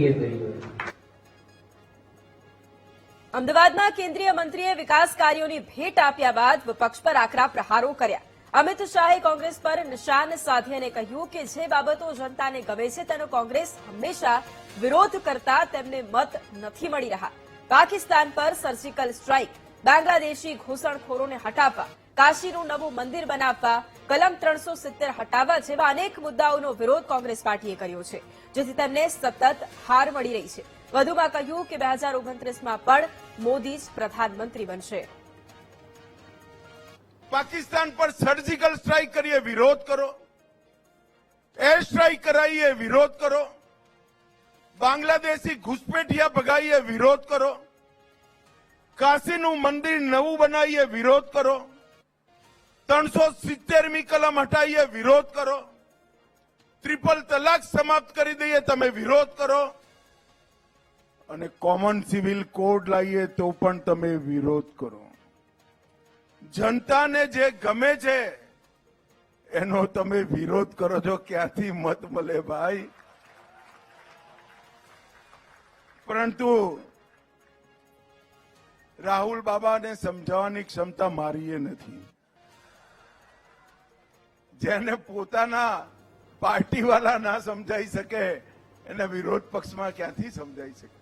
મંત્રીએ કર્યું. અમદાવાદમાં કેન્દ્રીય મંત્રીએ વિકાસ કાર્યોની ભેટ આપ્યા બાદ વિપક્ષ પર આકરા પ્રહારો કર્યા. અમિત શાહે કોંગ્રેસ પર નિશાન સાધી અને કહ્યું કે જે બાબતો જનતાને ગમે છે તેનો કોંગ્રેસ હંમેશા વિરોધ કરતા તેમને મત નથી મળી રહ્યા. પાકિસ્તાન પર સર્જિકલ સ્ટ્રાઇક, બાંગ્લાદેશી ઘૂસણખોરોને હટાવવા, કાશીનું નવું મંદિર બનાવવા, કલમ 370 હટાવવા જેવા અનેક મુદ્દાઓનો વિરોધ કોંગ્રેસ પાર્ટીએ કર્યો છે, જેથી તેમને સતત હાર મળી રહી છે. વધુમાં કહ્યું કે 2029માં પણ મોદી જ પ્રધાનમંત્રી બનશે. પાકિસ્તાન પર સર્જિકલ સ્ટ્રાઇક કરીએ, વિરોધ કરો. એર સ્ટ્રાઇક કરાવીએ, વિરોધ કરો. બાંગ્લાદેશી ઘુસપેઠિયા ભગાઈએ, વિરોધ કરો. કાશીનું મંદિર નવું બનાવીએ, વિરોધ કરો. 370મી કલમ હટાવીએ, વિરોધ કરો. ટ્રિપલ તલાક સમાપ્ત કરી દઈએ, તમે વિરોધ કરો. અને કોમન સિવિલ કોડ લાવીએ તો પણ તમે વિરોધ કરો. જનતાને જે ગમે છે એનો તમે વિરોધ કરો છો. ક્યાંથી મત મળે ભાઈ? પરંતુ રાહુલ બાબાને સમજાવવાની ક્ષમતા મારી એ નથી. જેને પોતાના પાર્ટીવાળા ના સમજાઈ શકે એને વિરોધ પક્ષમાં ક્યાંથી સમજાઈ શકે?